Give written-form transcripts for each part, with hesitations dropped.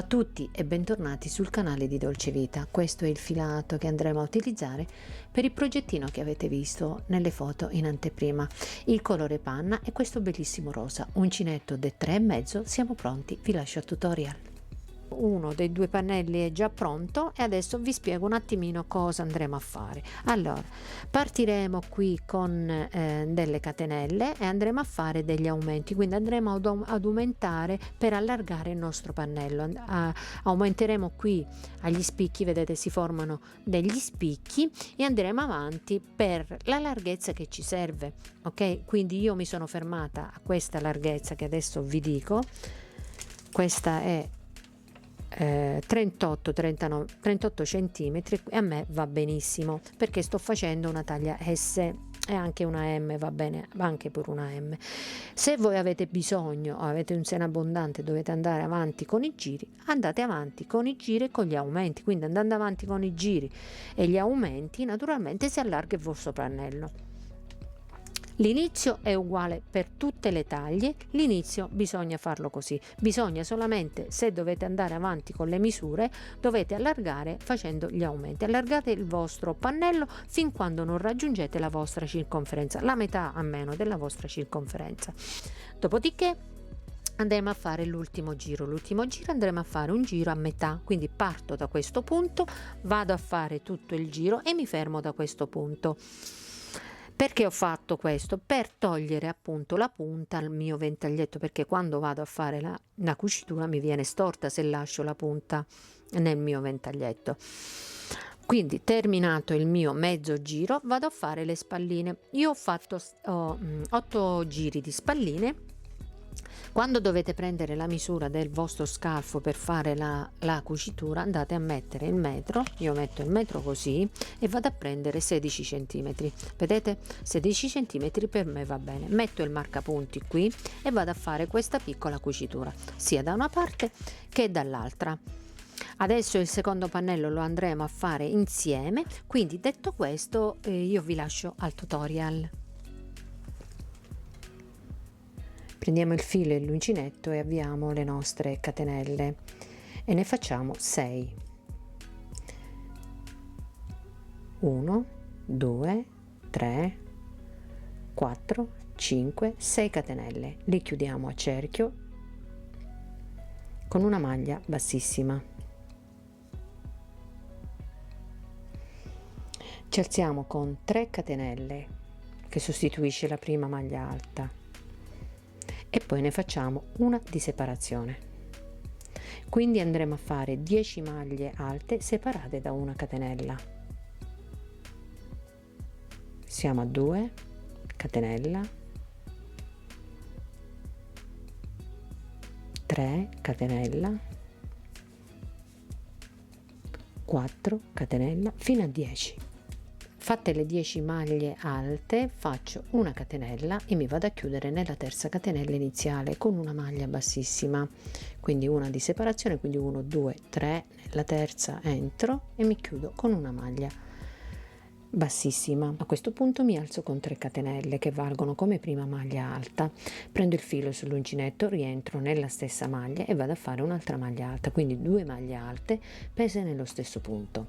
Ciao a tutti e bentornati sul canale di Dolce Vita. Questo è il filato che andremo a utilizzare per il progettino che avete visto nelle foto in anteprima. Il colore panna è questo bellissimo rosa, uncinetto da 3,5. Siamo pronti, vi lascio al tutorial. Uno dei due pannelli è già pronto e adesso vi spiego un attimino cosa andremo a fare. Allora, partiremo qui con delle catenelle e andremo a fare degli aumenti, quindi andremo ad aumentare per allargare il nostro pannello. Aumenteremo qui agli spicchi, vedete si formano degli spicchi, e andremo avanti per la larghezza che ci serve, ok? Quindi io mi sono fermata a questa larghezza che adesso vi dico. Questa è 38 centimetri e a me va benissimo perché sto facendo una taglia S e anche una M va bene, anche per una M. Se voi avete bisogno o avete un seno abbondante, dovete andare avanti con i giri, andate avanti con i giri e con gli aumenti. Quindi andando avanti con i giri e gli aumenti naturalmente si allarga il vostro pannello. L'inizio è uguale per tutte le taglie, l'inizio bisogna farlo così, bisogna solamente, se dovete andare avanti con le misure, dovete allargare facendo gli aumenti. Allargate il vostro pannello fin quando non raggiungete la vostra circonferenza, la metà a meno della vostra circonferenza. Dopodiché andremo a fare l'ultimo giro andremo a fare un giro a metà, quindi parto da questo punto, vado a fare tutto il giro e mi fermo da questo punto. Perché ho fatto questo? Per togliere appunto la punta al mio ventaglietto, perché quando vado a fare la cucitura mi viene storta se lascio la punta nel mio ventaglietto. Quindi terminato il mio mezzo giro vado a fare le spalline. Io ho fatto 8 giri di spalline. Quando dovete prendere la misura del vostro scalfo per fare la cucitura, andate a mettere il metro, io metto il metro così e vado a prendere 16 centimetri, vedete, 16 centimetri per me va bene. Metto il marcapunti qui e vado a fare questa piccola cucitura sia da una parte che dall'altra. Adesso il secondo pannello lo andremo a fare insieme, quindi detto questo io vi lascio al tutorial. Prendiamo il filo e l'uncinetto e avviamo le nostre catenelle e ne facciamo 6. 1 2 3 4 5 6 catenelle, li chiudiamo a cerchio con una maglia bassissima. Ci alziamo con 3 catenelle che sostituisce la prima maglia alta e poi ne facciamo una di separazione, quindi andremo a fare 10 maglie alte separate da una catenella. Siamo a 2 catenella, 3 catenella, 4 catenella fino a 10. Fatte le 10 maglie alte faccio una catenella e mi vado a chiudere nella terza catenella iniziale con una maglia bassissima, quindi una di separazione, quindi 1 2 3, nella terza entro e mi chiudo con una maglia bassissima. A questo punto mi alzo con 3 catenelle che valgono come prima maglia alta, prendo il filo sull'uncinetto, rientro nella stessa maglia e vado a fare un'altra maglia alta, quindi 2 maglie alte prese nello stesso punto.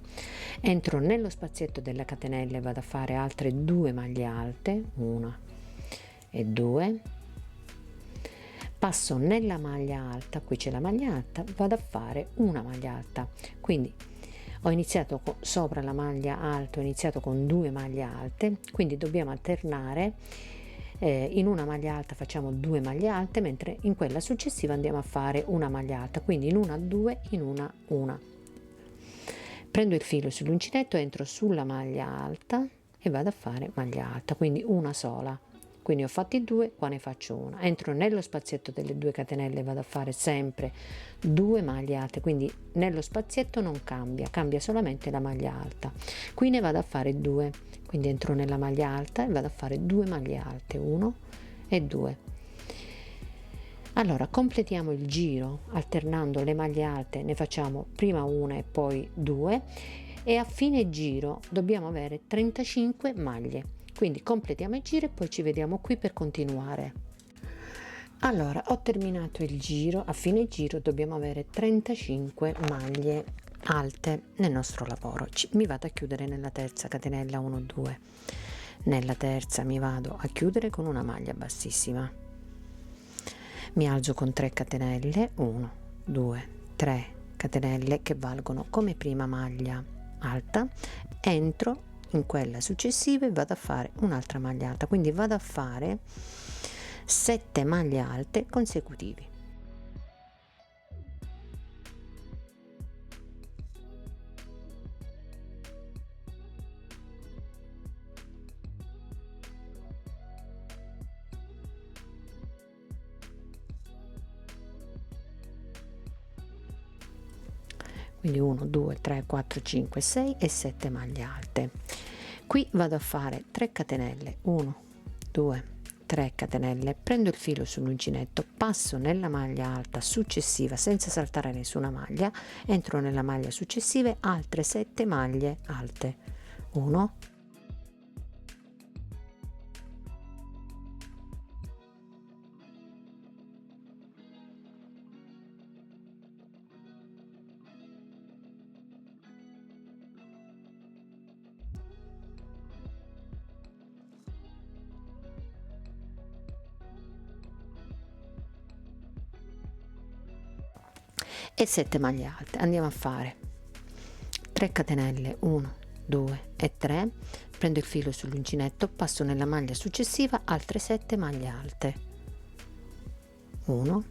Entro nello spazietto della catenella e vado a fare altre 2 maglie alte, 1 e 2. Passo nella maglia alta, qui c'è la maglia alta, vado a fare una maglia alta, quindi ho iniziato sopra la maglia alta, ho iniziato con 2 maglie alte, quindi dobbiamo alternare, in una maglia alta facciamo 2 maglie alte, mentre in quella successiva andiamo a fare una maglia alta, quindi in una 2, in una 1. Prendo il filo sull'uncinetto, entro sulla maglia alta e vado a fare maglia alta, quindi una sola. Quindi ho fatti 2, qua ne faccio una, entro nello spazietto delle 2 catenelle e vado a fare sempre 2 maglie alte, quindi nello spazietto non cambia, cambia solamente la maglia alta. Qui ne vado a fare 2, quindi entro nella maglia alta e vado a fare 2 maglie alte, 1 e 2. Allora completiamo il giro alternando le maglie alte, ne facciamo prima una e poi 2 e a fine giro dobbiamo avere 35 maglie. Quindi completiamo il giro e poi ci vediamo qui per continuare. Allora, ho terminato il giro, a fine giro dobbiamo avere 35 maglie alte nel nostro lavoro. Mi vado a chiudere nella terza catenella 1 2, nella terza mi vado a chiudere con una maglia bassissima, mi alzo con 3 catenelle, 1 2 3 catenelle che valgono come prima maglia alta, entro in quella successiva e vado a fare un'altra maglia alta, quindi vado a fare 7 maglie alte consecutivi. Quindi 1 2 3 4 5 6 e 7 maglie alte. Qui vado a fare 3 catenelle, 1 2 3 catenelle, prendo il filo sull'uncinetto, passo nella maglia alta successiva senza saltare nessuna maglia, entro nella maglia successiva, altre 7 maglie alte, 1 e 7 maglie alte. Andiamo a fare 3 catenelle, 1 2 e 3, prendo il filo sull'uncinetto, passo nella maglia successiva, altre 7 maglie alte, 1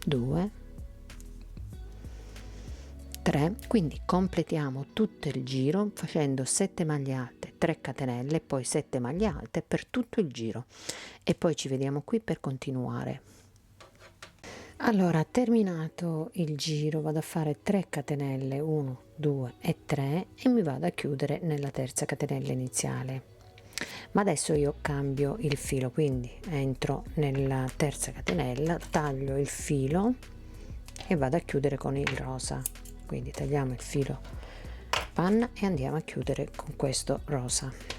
2 3, quindi completiamo tutto il giro facendo 7 maglie alte, 3 catenelle, poi 7 maglie alte per tutto il giro e poi ci vediamo qui per continuare. Allora, terminato il giro vado a fare 3 catenelle, 1 2 e 3 e mi vado a chiudere nella terza catenella iniziale, ma adesso io cambio il filo, quindi entro nella terza catenella, taglio il filo e vado a chiudere con il rosa, quindi tagliamo il filo panna e andiamo a chiudere con questo rosa.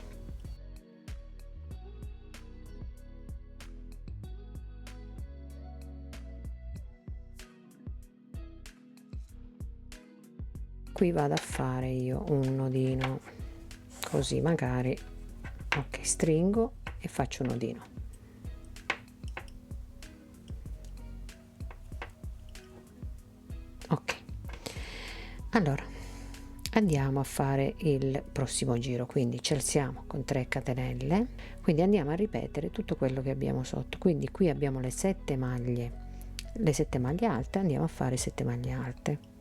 Qui vado a fare io un nodino così, magari ok, stringo e faccio un nodino, ok. Allora andiamo a fare il prossimo giro, quindi ci alziamo con 3 catenelle, quindi andiamo a ripetere tutto quello che abbiamo sotto, quindi qui abbiamo le 7 maglie alte, andiamo a fare 7 maglie alte,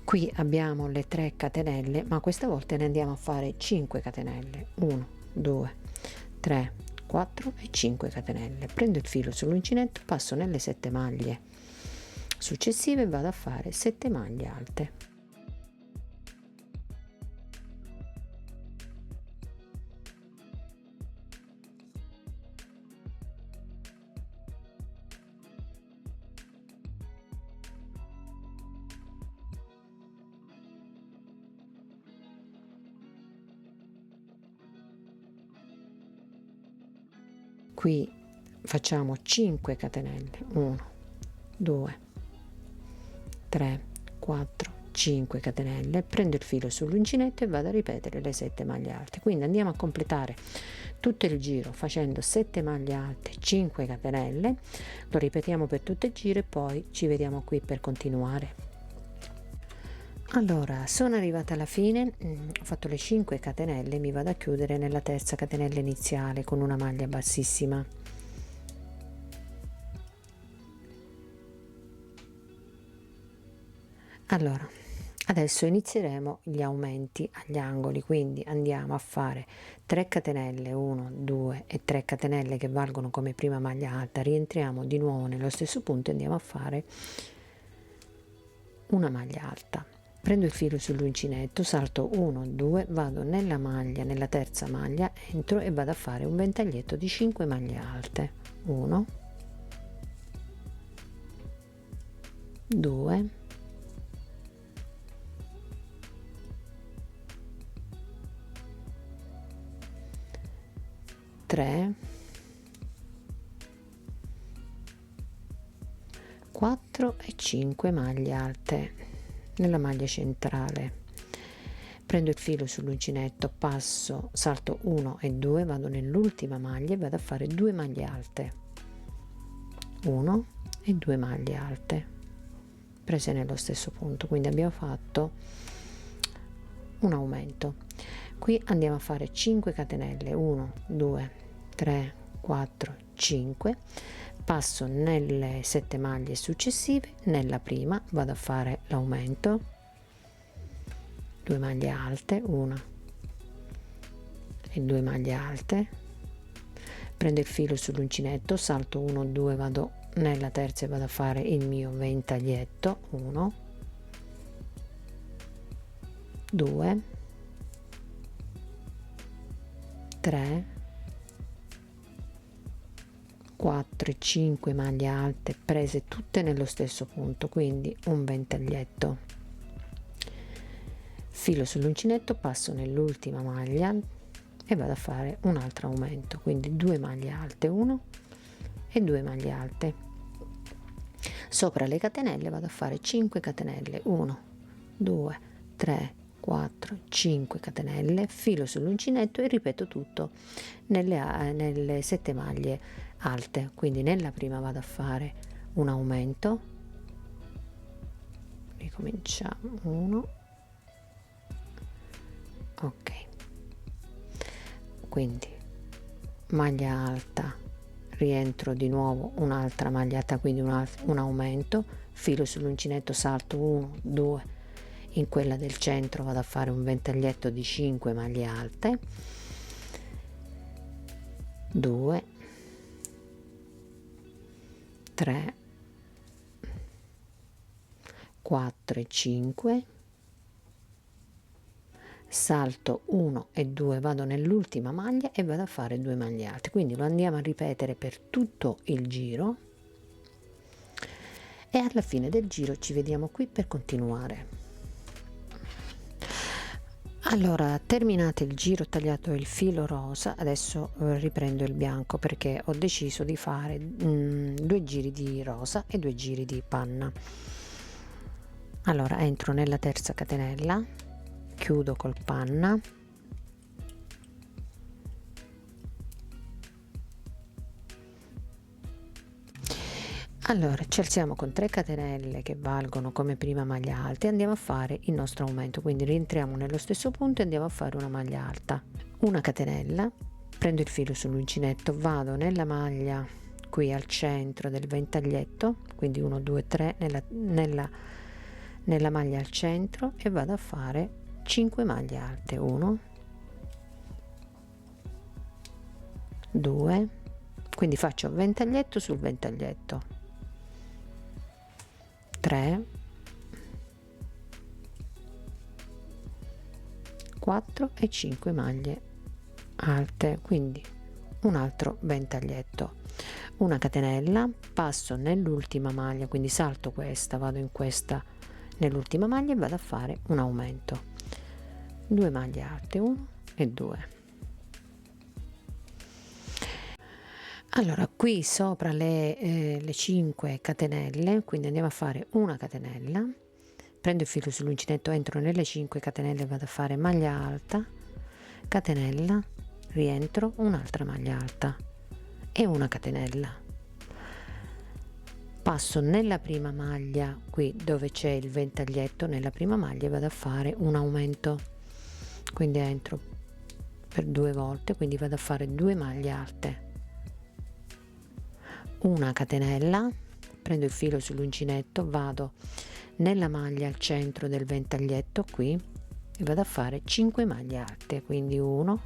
qui abbiamo le 3 catenelle, ma questa volta ne andiamo a fare 5 catenelle, 1 2 3 4 e 5 catenelle, prendo il filo sull'uncinetto, passo nelle 7 maglie successive e vado a fare 7 maglie alte, qui facciamo 5 catenelle, 1 2 3 4 5 catenelle, prendo il filo sull'uncinetto e vado a ripetere le 7 maglie alte, quindi andiamo a completare tutto il giro facendo 7 maglie alte, 5 catenelle, lo ripetiamo per tutto il giro e poi ci vediamo qui per continuare. Allora, sono arrivata alla fine, ho fatto le 5 catenelle, mi vado a chiudere nella terza catenella iniziale con una maglia bassissima. Allora, adesso inizieremo gli aumenti agli angoli, quindi andiamo a fare 3 catenelle, 1 2 e 3 catenelle che valgono come prima maglia alta, rientriamo di nuovo nello stesso punto e andiamo a fare una maglia alta. prendo il filo sull'uncinetto, salto 1 2, vado nella maglia, nella terza maglia, entro e vado a fare un ventaglietto di 5 maglie alte. 1 2 3 4 e 5 maglie alte nella maglia centrale. Prendo il filo sull'uncinetto, passo, salto 1 e 2, vado nell'ultima maglia e vado a fare 2 maglie alte. 1 e 2 maglie alte prese nello stesso punto, quindi abbiamo fatto un aumento. Qui andiamo a fare 5 catenelle, 1 2 3 4 5, passo nelle 7 maglie successive, nella prima vado a fare l'aumento, 2 maglie alte, 1 e 2 maglie alte, prendo il filo sull'uncinetto, salto 1 2, vado nella terza e vado a fare il mio ventaglietto, 1 2 3 4 e 5 maglie alte prese tutte nello stesso punto, quindi un ventaglietto, filo sull'uncinetto, passo nell'ultima maglia e vado a fare un altro aumento, quindi 2 maglie alte, 1 e 2 maglie alte. Sopra le catenelle vado a fare 5 catenelle, 1 2 3 4 5 catenelle, filo sull'uncinetto e ripeto tutto nelle 7 maglie alte. Quindi nella prima vado a fare un aumento, ricominciamo, 1 ok, quindi maglia alta, rientro di nuovo un'altra maglia alta, quindi un aumento, filo sull'uncinetto, salto 1 2, in quella del centro vado a fare un ventaglietto di 5 maglie alte, 2 3 4 e 5, salto 1 e 2, vado nell'ultima maglia e vado a fare 2 maglie alte, quindi lo andiamo a ripetere per tutto il giro e alla fine del giro ci vediamo qui per continuare. Allora, terminato il giro, ho tagliato il filo rosa, adesso riprendo il bianco perché ho deciso di fare 2 giri di rosa e 2 giri di panna. Allora entro nella terza catenella, chiudo col panna, allora ci alziamo con 3 catenelle che valgono come prima maglia alta e andiamo a fare il nostro aumento, quindi rientriamo nello stesso punto e andiamo a fare una maglia alta, una catenella, prendo il filo sull'uncinetto, vado nella maglia qui al centro del ventaglietto, quindi 1 2 3 nella maglia al centro e vado a fare 5 maglie alte, 1 2, quindi faccio ventaglietto sul ventaglietto, 3 4 e 5 maglie alte, quindi un altro ventaglietto, una catenella, passo nell'ultima maglia, quindi salto questa, vado in questa nell'ultima maglia e vado a fare un aumento, 2 maglie alte, 1 e 2. Allora qui sopra le 5 catenelle, quindi andiamo a fare una catenella, prendo il filo sull'uncinetto, entro nelle 5 catenelle, vado a fare maglia alta, catenella, rientro, un'altra maglia alta e una catenella, passo nella prima maglia qui dove c'è il ventaglietto, nella prima maglia vado a fare un aumento, quindi entro per 2 volte, quindi vado a fare 2 maglie alte, una catenella, prendo il filo sull'uncinetto, vado nella maglia al centro del ventaglietto qui e vado a fare 5 maglie alte, quindi 1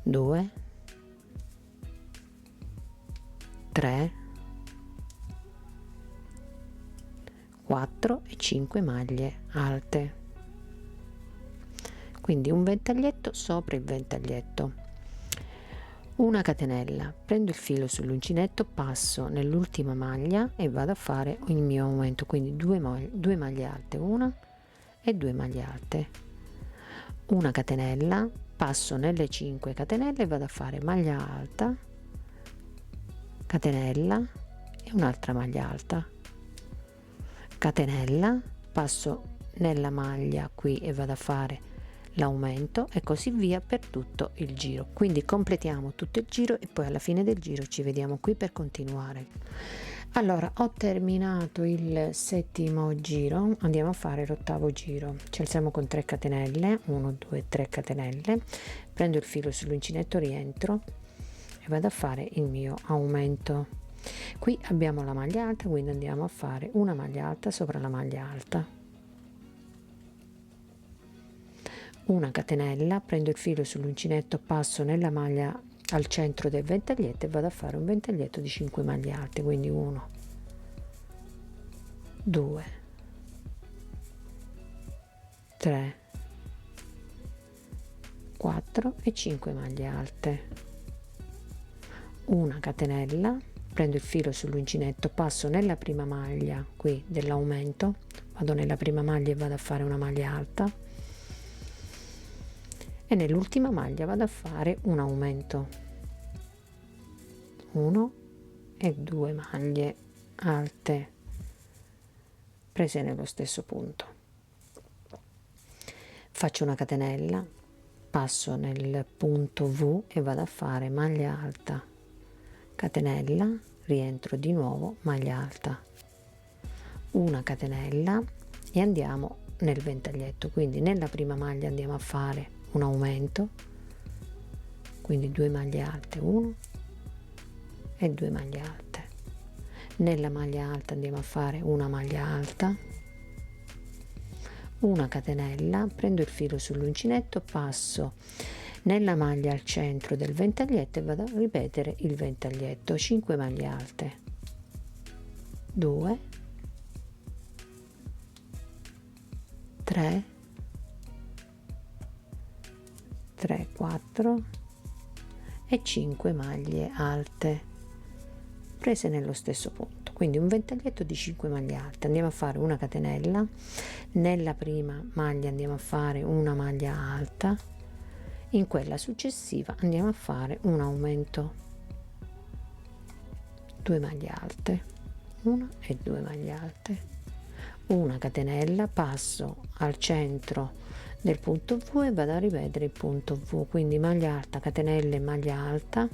2 3 4 e 5 maglie alte, quindi un ventaglietto sopra il ventaglietto, una catenella, prendo il filo sull'uncinetto, passo nell'ultima maglia e vado a fare il mio aumento, quindi 2 maglie alte, una e 2 maglie alte, una catenella, passo nelle 5 catenelle e vado a fare maglia alta, catenella e un'altra maglia alta, catenella, passo nella maglia qui e vado a fare l'aumento e così via per tutto il giro. Quindi completiamo tutto il giro e poi alla fine del giro ci vediamo qui per continuare. Allora, ho terminato il settimo giro, andiamo a fare l'ottavo giro. Ci alziamo con 3 catenelle, 1 2 3 catenelle, prendo il filo sull'uncinetto, rientro e vado a fare il mio aumento. Qui abbiamo la maglia alta, quindi andiamo a fare una maglia alta sopra la maglia alta, una catenella, prendo il filo sull'uncinetto, passo nella maglia al centro del ventaglietto e vado a fare un ventaglietto di 5 maglie alte, quindi 1 2 3 4 e 5 maglie alte, una catenella, prendo il filo sull'uncinetto, passo nella prima maglia qui dell'aumento, vado nella prima maglia e vado a fare una maglia alta e nell'ultima maglia vado a fare un aumento, 1 e 2 maglie alte prese nello stesso punto, faccio una catenella, passo nel punto V e vado a fare maglia alta, catenella, rientro di nuovo, maglia alta, una catenella e andiamo nel ventaglietto, quindi nella prima maglia andiamo a fare un aumento, quindi 2 maglie alte, 1 e 2 maglie alte, nella maglia alta andiamo a fare una maglia alta, una catenella, prendo il filo sull'uncinetto, passo nella maglia al centro del ventaglietto e vado a ripetere il ventaglietto, 5 maglie alte, 2 3 3 4 e 5 maglie alte prese nello stesso punto, quindi un ventaglietto di 5 maglie alte, andiamo a fare una catenella, nella prima maglia andiamo a fare una maglia alta, in quella successiva andiamo a fare un aumento, 2 maglie alte, 1 e 2 maglie alte, una catenella, passo al centro del punto V e vado a ripetere il punto V, quindi maglia alta, catenella e maglia alta,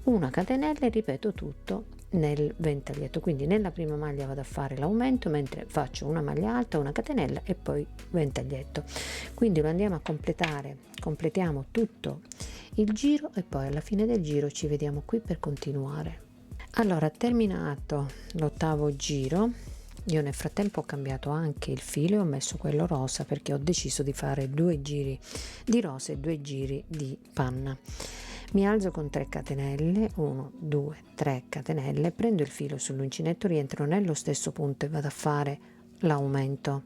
una catenella e ripeto tutto nel ventaglietto, quindi nella prima maglia vado a fare l'aumento mentre faccio una maglia alta, una catenella e poi ventaglietto, quindi lo andiamo a completare, completiamo tutto il giro e poi alla fine del giro ci vediamo qui per continuare. Allora, terminato l'ottavo giro, io nel frattempo ho cambiato anche il filo e ho messo quello rosa perché ho deciso di fare 2 giri di rosa e 2 giri di panna. Mi alzo con 3 catenelle, 1 2 3 catenelle, prendo il filo sull'uncinetto, rientro nello stesso punto e vado a fare l'aumento.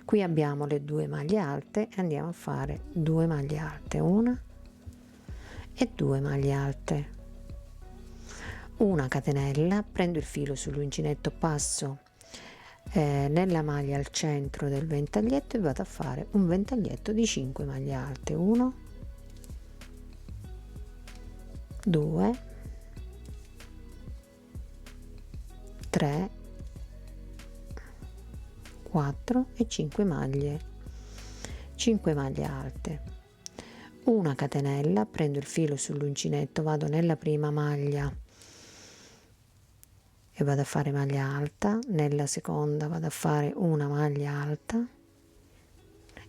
Qui abbiamo le 2 maglie alte e andiamo a fare 2 maglie alte, una e 2 maglie alte, una catenella, prendo il filo sull'uncinetto, passo nella maglia al centro del ventaglietto e vado a fare un ventaglietto di 5 maglie alte, 1 2 3 4 e 5 maglie alte, una catenella, prendo il filo sull'uncinetto, vado nella prima maglia e vado a fare maglia alta, nella seconda vado a fare una maglia alta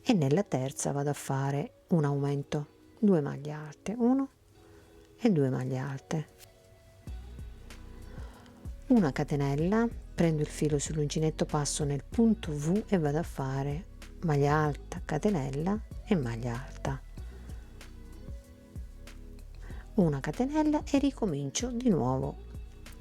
e nella terza vado a fare un aumento, 2 maglie alte, 1 e 2 maglie alte, una catenella, prendo il filo sull'uncinetto, passo nel punto V e vado a fare maglia alta, catenella e maglia alta, una catenella e ricomincio di nuovo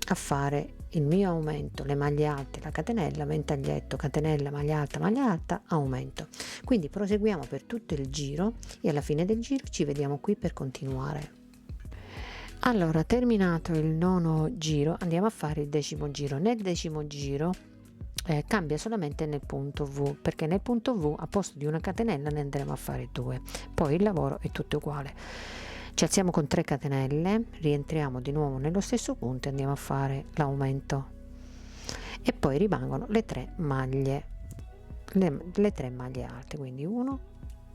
a fare il mio aumento, le maglie alte, la catenella, ventaglietto, catenella, maglia alta, aumento. Quindi proseguiamo per tutto il giro e alla fine del giro ci vediamo qui per continuare. Allora, terminato il nono giro, andiamo a fare il decimo giro. Nel decimo giro cambia solamente nel punto V, perché nel punto V a posto di una catenella ne andremo a fare 2, poi il lavoro è tutto uguale. Ci alziamo con 3 catenelle, rientriamo di nuovo nello stesso punto e andiamo a fare l'aumento, e poi rimangono le 3 maglie, le 3 maglie alte, quindi 1,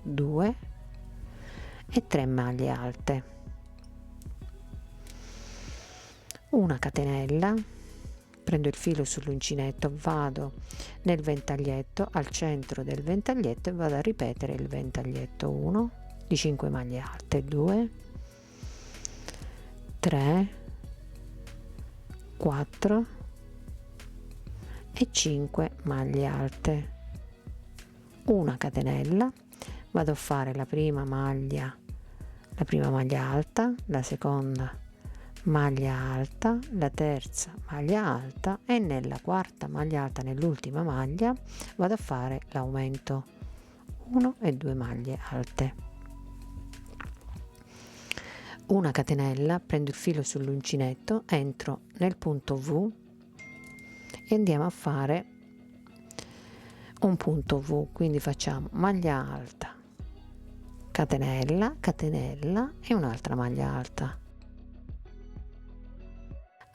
2 e 3 maglie alte, una catenella, prendo il filo sull'uncinetto, vado nel ventaglietto, al centro del ventaglietto, e vado a ripetere il ventaglietto 1 di 5 maglie alte, 2, 3, 4 e 5 maglie alte, una catenella, vado a fare la prima maglia alta, la seconda maglia alta, la terza maglia alta, e nella quarta maglia alta, nell'ultima maglia, vado a fare l'aumento, 1 e 2 maglie alte, una catenella, prendo il filo sull'uncinetto, entro nel punto V e andiamo a fare un punto V, quindi facciamo maglia alta, catenella, catenella e un'altra maglia alta.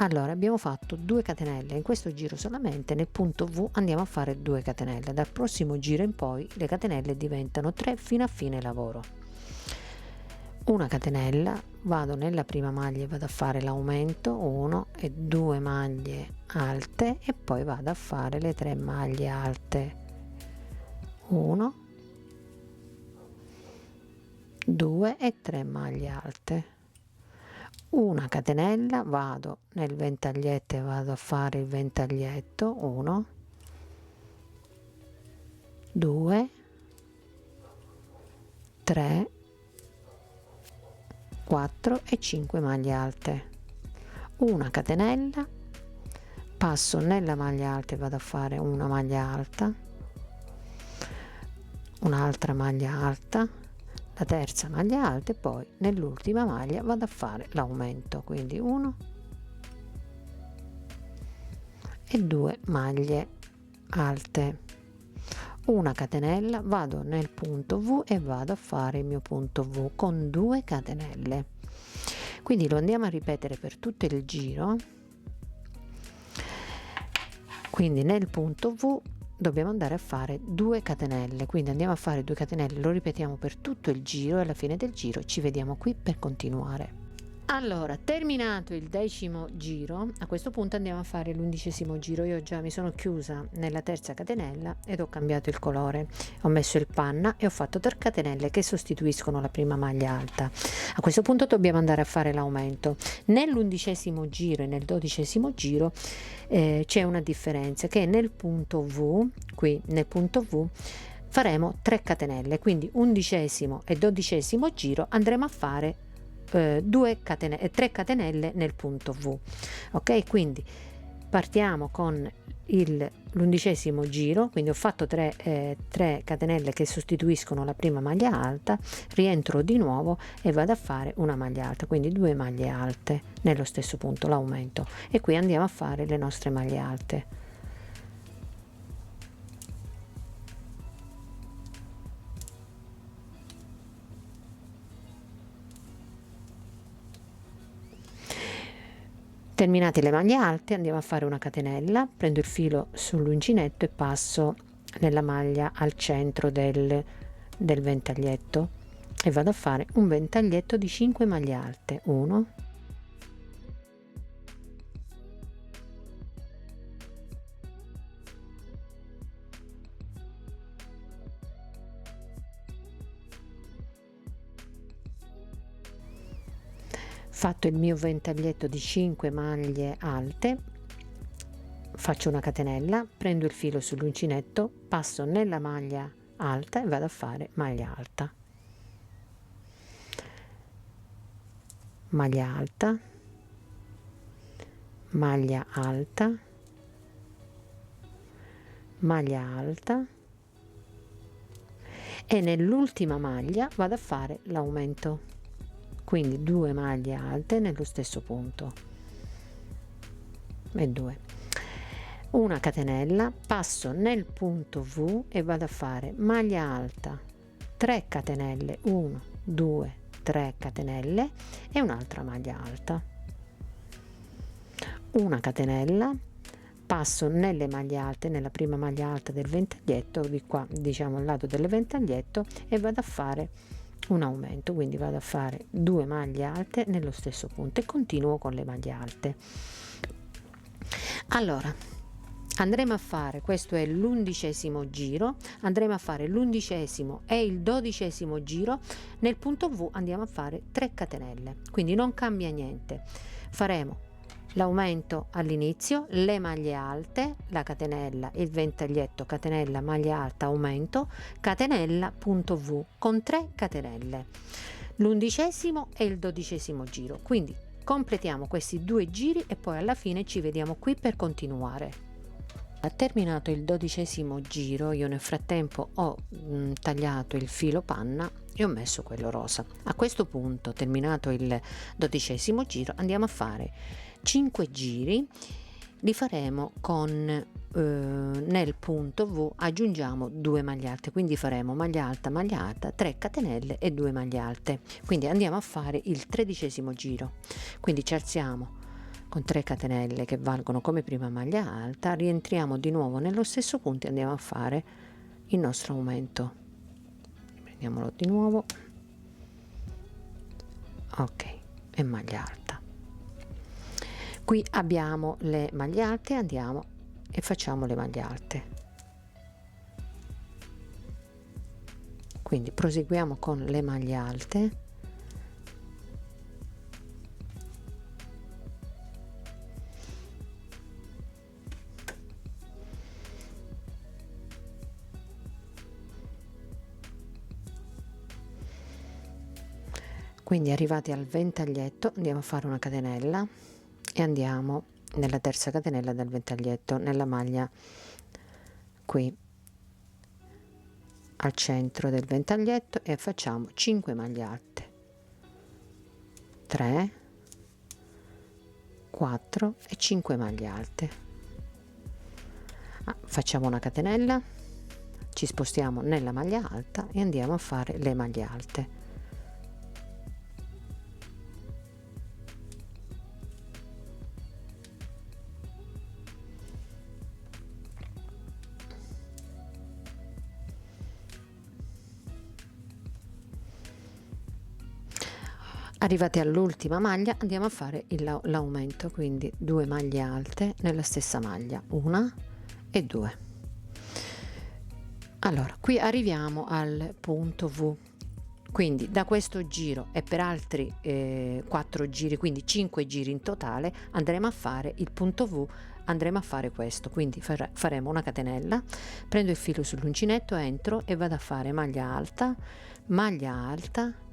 Allora, abbiamo fatto 2 catenelle in questo giro, solamente nel punto V andiamo a fare 2 catenelle, dal prossimo giro in poi le catenelle diventano 3 fino a fine lavoro. Una catenella, vado nella prima maglia e vado a fare l'aumento, 1 e 2 maglie alte, e poi vado a fare le 3 maglie alte, 1, 2 e 3 maglie alte, una catenella, vado nel ventaglietto e vado a fare il ventaglietto, 1, 2, 3, 4 e 5 maglie alte, una catenella, passo nella maglia alta e vado a fare una maglia alta, un'altra maglia alta, la terza maglia alta, e poi nell'ultima maglia vado a fare l'aumento, quindi 1 e 2 maglie alte, una catenella, vado nel punto V e vado a fare il mio punto V con 2 catenelle. Quindi lo andiamo a ripetere per tutto il giro. Quindi nel punto V dobbiamo andare a fare 2 catenelle, quindi andiamo a fare 2 catenelle, lo ripetiamo per tutto il giro e alla fine del giro ci vediamo qui per continuare. Allora, terminato il 10° giro, a questo punto andiamo a fare l'11° giro. Io già mi sono chiusa nella terza catenella ed ho cambiato il colore, ho messo il panna e ho fatto 3 catenelle che sostituiscono la prima maglia alta. A questo punto dobbiamo andare a fare l'aumento. Nell'11° giro e nel 12° giro c'è una differenza, che nel punto V, qui nel punto V faremo 3 catenelle, quindi 11° e 12° giro andremo a fare 3 catenelle nel punto V. Ok, quindi partiamo con l'11° giro, quindi ho fatto 3 catenelle che sostituiscono la prima maglia alta, rientro di nuovo e vado a fare una maglia alta, quindi 2 maglie alte nello stesso punto, l'aumento, e qui andiamo a fare le nostre maglie alte. Terminate le maglie alte andiamo a fare una catenella, prendo il filo sull'uncinetto e passo nella maglia al centro del ventaglietto e vado a fare un ventaglietto di 5 maglie alte, 1, 2, fatto il mio ventaglietto di 5 maglie alte, faccio una catenella, prendo il filo sull'uncinetto, passo nella maglia alta e vado a fare maglia alta, maglia alta, maglia alta, maglia alta, e nell'ultima maglia vado a fare l'aumento, quindi 2 maglie alte nello stesso punto e 2, una catenella, passo nel punto V e vado a fare maglia alta, 3 catenelle, 1 2 3 catenelle e un'altra maglia alta, una catenella, passo nelle maglie alte, nella prima maglia alta del ventaglietto, di qua diciamo al lato del ventaglietto, e vado a fare un aumento, quindi vado a fare 2 maglie alte nello stesso punto e continuo con le maglie alte. Allora andremo a fare, questo è l'11° giro, andremo a fare l'11° e il 12° giro. Nel punto V andiamo a fare 3 catenelle, quindi non cambia niente, faremo l'aumento all'inizio, le maglie alte, la catenella, il ventaglietto, catenella, maglia alta, aumento, catenella, punto V con 3 catenelle, l'11° e il 12° giro. Quindi completiamo questi 2 giri e poi alla fine ci vediamo qui per continuare. Terminato il 12° giro, io nel frattempo ho tagliato il filo panna e ho messo quello rosa. A questo punto, terminato il 12° giro, andiamo a fare 5 giri, li faremo con nel punto V aggiungiamo 2 maglie alte, quindi faremo maglia alta, 3 catenelle e 2 maglie alte. Quindi andiamo a fare il 13° giro, quindi ci alziamo con 3 catenelle che valgono come prima maglia alta, rientriamo di nuovo nello stesso punto e andiamo a fare il nostro aumento. Prendiamolo di nuovo, ok, e maglia alta. Qui abbiamo le maglie alte, andiamo e facciamo le maglie alte, quindi proseguiamo con le maglie alte, quindi arrivati al ventaglietto andiamo a fare una catenella e andiamo nella terza catenella del ventaglietto, nella maglia qui al centro del ventaglietto, e facciamo 5 maglie alte, 3 4 e 5 maglie alte. Facciamo una catenella, ci spostiamo nella maglia alta e andiamo a fare le maglie alte. Arrivati all'ultima maglia andiamo a fare l'aumento, quindi 2 maglie alte nella stessa maglia, 1 e 2. Allora qui arriviamo al punto V, quindi da questo giro e per altri 4 giri, quindi 5 giri in totale, andremo a fare il punto V, andremo a fare questo, quindi faremo una catenella, prendo il filo sull'uncinetto, entro e vado a fare maglia alta,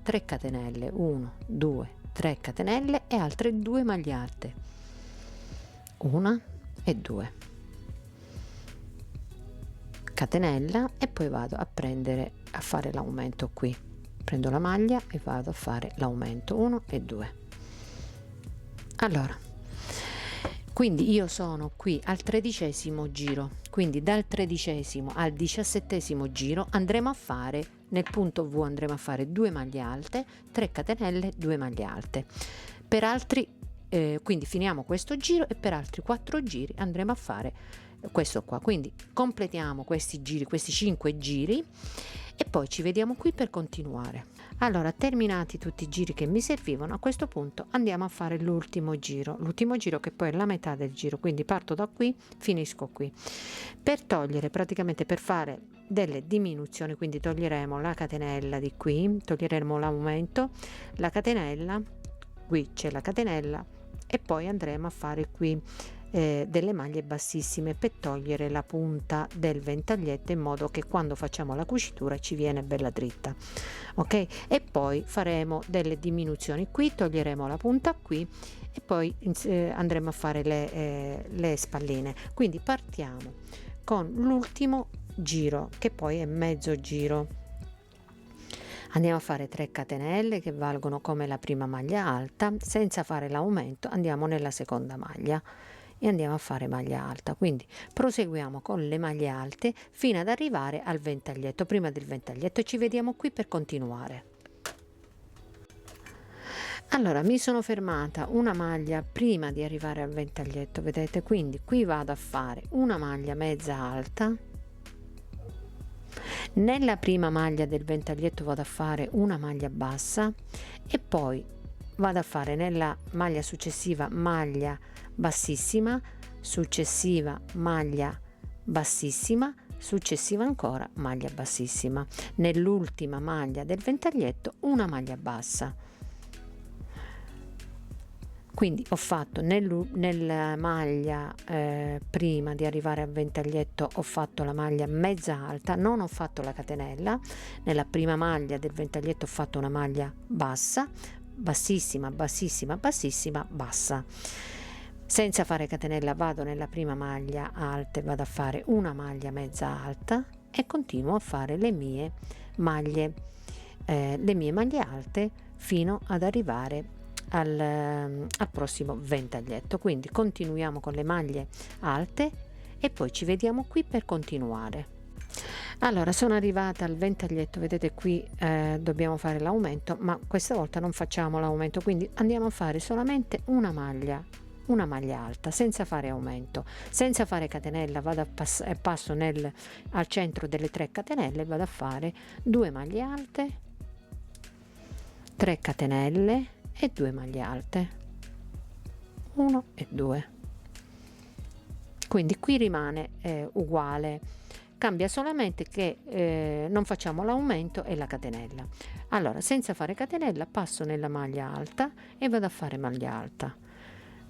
3 catenelle, 1 2 3 catenelle e altre 2 maglie alte, 1 e 2, catenella, e poi vado a prendere a fare l'aumento. Qui prendo la maglia e vado a fare l'aumento, 1 e 2. Allora quindi io sono qui al 13° giro, quindi dal 13° al 17° giro andremo a fare nel punto V, andremo a fare 2 maglie alte, 3 catenelle, 2 maglie alte. Per altri quindi finiamo questo giro e per altri 4 giri andremo a fare questo qua, quindi completiamo questi giri, questi 5 giri, e poi ci vediamo qui per continuare. Allora, terminati tutti i giri che mi servivano, a questo punto andiamo a fare l'ultimo giro che poi è la metà del giro, quindi parto da qui, finisco qui. Per togliere, praticamente per fare delle diminuzioni, quindi toglieremo la catenella di qui, toglieremo l'aumento, la catenella, qui c'è la catenella, e poi andremo a fare qui delle maglie bassissime per togliere la punta del ventaglietto, in modo che quando facciamo la cucitura ci viene bella dritta, ok? E poi faremo delle diminuzioni qui, toglieremo la punta qui e poi andremo a fare le spalline. Quindi partiamo con l'ultimo giro, che poi è mezzo giro. Andiamo a fare 3 catenelle che valgono come la prima maglia alta. Senza fare l'aumento andiamo nella seconda maglia e andiamo a fare maglia alta. Quindi proseguiamo con le maglie alte fino ad arrivare al ventaglietto, prima del ventaglietto, e ci vediamo qui per continuare. Allora, mi sono fermata una maglia prima di arrivare al ventaglietto, vedete? Quindi qui vado a fare una maglia mezza alta. Nella prima maglia del ventaglietto vado a fare una maglia bassa e poi vado a fare nella maglia successiva maglia bassissima, successiva maglia bassissima, successiva ancora maglia bassissima. Nell'ultima maglia del ventaglietto una maglia bassa. Quindi ho fatto nella maglia prima di arrivare al ventaglietto, ho fatto la maglia mezza alta, non ho fatto la catenella. Nella prima maglia del ventaglietto ho fatto una maglia bassa, bassissima, bassissima, bassissima, bassa. Senza fare catenella vado nella prima maglia alta e vado a fare una maglia mezza alta e continuo a fare le mie maglie alte fino ad arrivare al prossimo ventaglietto. Quindi continuiamo con le maglie alte e poi ci vediamo qui per continuare. Allora, sono arrivata al ventaglietto, vedete qui dobbiamo fare l'aumento, ma questa volta non facciamo l'aumento, quindi andiamo a fare solamente una maglia alta senza fare aumento, senza fare catenella. Vado a passo al centro delle 3 catenelle, vado a fare 2 maglie alte, 3 catenelle e 2 maglie alte, 1 e 2. Quindi qui rimane uguale, cambia solamente che non facciamo l'aumento e la catenella. Allora, senza fare catenella passo nella maglia alta e vado a fare maglia alta,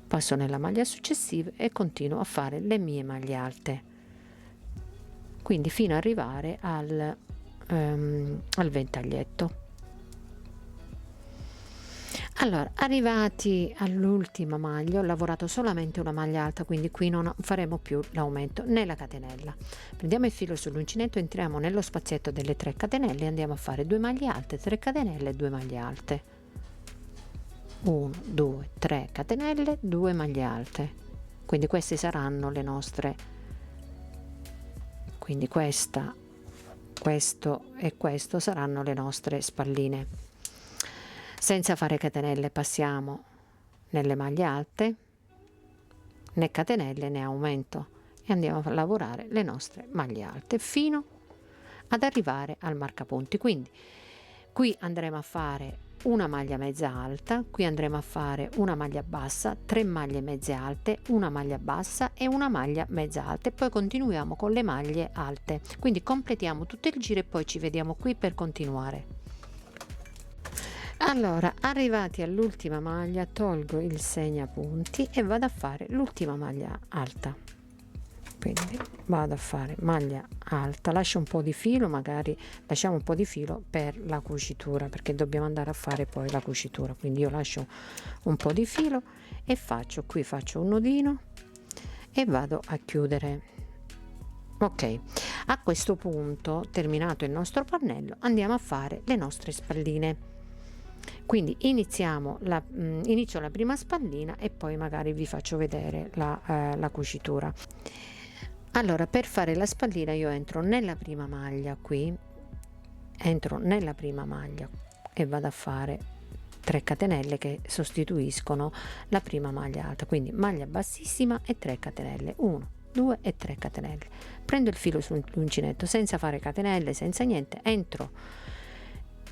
passo nella maglia successiva e continuo a fare le mie maglie alte, quindi fino ad arrivare al ventaglietto. Allora, arrivati all'ultima maglia, ho lavorato solamente una maglia alta, quindi qui non faremo più l'aumento né la catenella. Prendiamo il filo sull'uncinetto, entriamo nello spazietto delle 3 catenelle e andiamo a fare 2 maglie alte, 3 catenelle e 2 maglie alte. 1, 2, 3 catenelle, 2 maglie alte. Quindi queste saranno le nostre, quindi questo e questo saranno le nostre spalline. Senza fare catenelle passiamo nelle maglie alte, né catenelle né aumento, e andiamo a lavorare le nostre maglie alte fino ad arrivare al marcapunti. Quindi qui andremo a fare una maglia mezza alta, qui andremo a fare una maglia bassa, 3 maglie mezze alte, una maglia bassa e una maglia mezza alta, e poi continuiamo con le maglie alte. Quindi completiamo tutto il giro e poi ci vediamo qui per continuare. Allora, arrivati all'ultima maglia, tolgo il segnapunti e vado a fare l'ultima maglia alta. Quindi vado a fare maglia alta, lascio un po' di filo, magari lasciamo un po' di filo per la cucitura, perché dobbiamo andare a fare poi la cucitura. Quindi io lascio un po' di filo e faccio un nodino e vado a chiudere. Ok, a questo punto, terminato il nostro pannello, andiamo a fare le nostre spalline. Quindi inizio la prima spallina e poi magari vi faccio vedere la cucitura. Allora, per fare la spallina io entro nella prima maglia qui, e vado a fare 3 catenelle che sostituiscono la prima maglia alta, quindi maglia bassissima e 3 catenelle, 1, 2 e 3 catenelle. Prendo il filo sull'uncinetto senza fare catenelle, senza niente, entro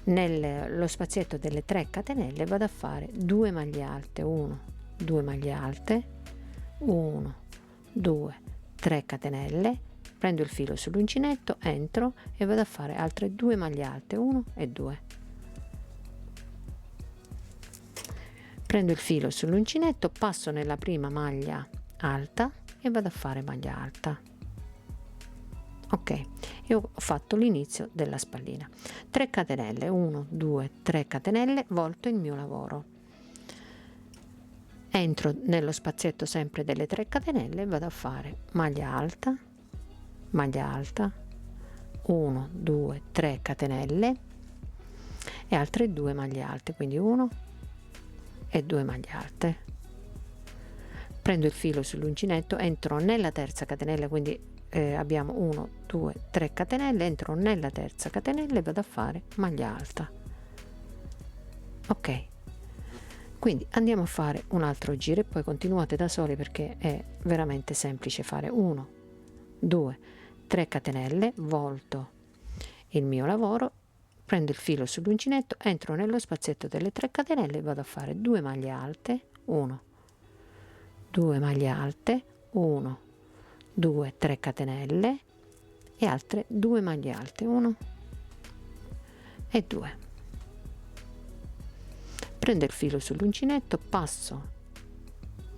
nello spazietto delle 3 catenelle, vado a fare 2 maglie alte, 1, 2 maglie alte, 1, 2, 3 catenelle, prendo il filo sull'uncinetto, entro e vado a fare altre 2 maglie alte, 1 e 2. Prendo il filo sull'uncinetto, passo nella prima maglia alta e vado a fare maglia alta. Ok, io ho fatto l'inizio della spallina. 3 catenelle, 1 2 3 catenelle, volto il mio lavoro, entro nello spazietto sempre delle 3 catenelle e vado a fare maglia alta, 1 2 3 catenelle e altre 2 maglie alte, quindi 1 e 2 maglie alte. Prendo il filo sull'uncinetto, entro nella terza catenella, quindi abbiamo 1 2 3 catenelle, entro nella terza catenella e vado a fare maglia alta. Ok, quindi andiamo a fare un altro giro e poi continuate da soli perché è veramente semplice fare 1 2 3 catenelle, volto il mio lavoro, prendo il filo sull'uncinetto, entro nello spazietto delle 3 catenelle e vado a fare 2 maglie alte, 1 2 maglie alte, 1 2 3 catenelle e altre 2 maglie alte, 1 e 2. Prendo il filo sull'uncinetto, passo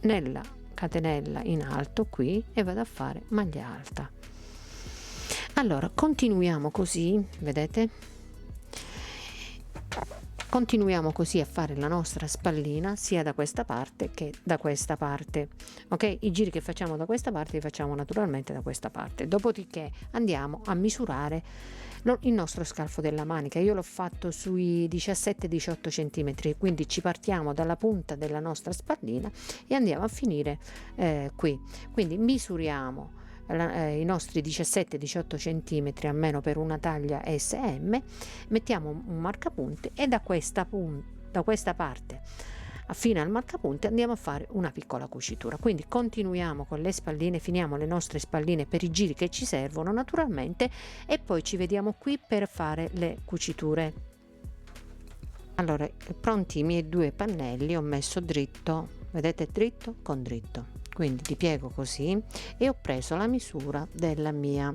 nella catenella in alto qui e vado a fare maglia alta. Allora continuiamo così, vedete, continuiamo così a fare la nostra spallina sia da questa parte che da questa parte. Ok, i giri che facciamo da questa parte li facciamo naturalmente da questa parte. Dopodiché andiamo a misurare il nostro scalfo della manica. Io l'ho fatto sui 17-18 cm, quindi ci partiamo dalla punta della nostra spallina e andiamo a finire qui. Quindi misuriamo i nostri 17-18 cm almeno per una taglia SM, mettiamo un marcapunti e da questa parte fino al marcapunti andiamo a fare una piccola cucitura. Quindi continuiamo con le spalline, finiamo le nostre spalline per i giri che ci servono naturalmente e poi ci vediamo qui per fare le cuciture. Allora, pronti i miei 2 pannelli, ho messo dritto, vedete, dritto con dritto, quindi li piego così e ho preso la misura della mia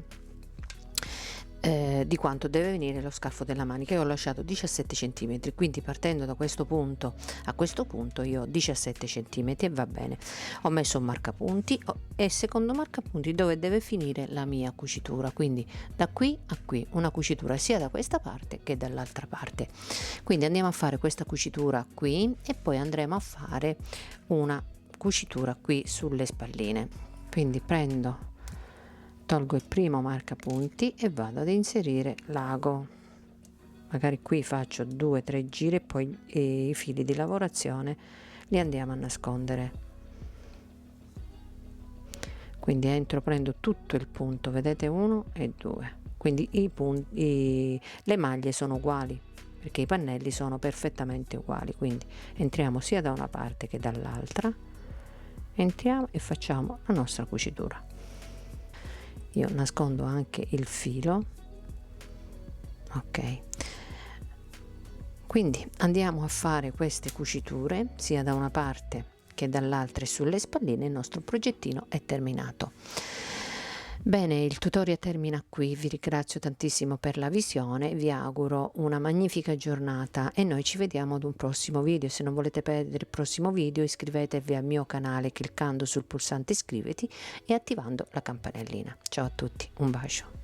di quanto deve venire lo scalfo della manica. Io ho lasciato 17 cm, quindi partendo da questo punto a questo punto io ho 17 cm e va bene. Ho messo un marcapunti e secondo marcapunti dove deve finire la mia cucitura, quindi da qui a qui una cucitura sia da questa parte che dall'altra parte. Quindi andiamo a fare questa cucitura qui e poi andremo a fare una cucitura qui sulle spalline. Quindi tolgo il primo marcapunti e vado ad inserire l'ago, magari qui faccio 2-3 giri e poi i fili di lavorazione li andiamo a nascondere. Quindi entro, prendo tutto il punto, vedete, 1 e 2, quindi le maglie sono uguali perché i pannelli sono perfettamente uguali, quindi entriamo sia da una parte che dall'altra, entriamo e facciamo la nostra cucitura. Io nascondo anche il filo. Ok, quindi andiamo a fare queste cuciture sia da una parte che dall'altra e sulle spalline. Il nostro progettino è terminato. Bene, il tutorial termina qui, vi ringrazio tantissimo per la visione, vi auguro una magnifica giornata e noi ci vediamo ad un prossimo video. Se non volete perdere il prossimo video iscrivetevi al mio canale cliccando sul pulsante iscriviti e attivando la campanellina. Ciao a tutti, un bacio.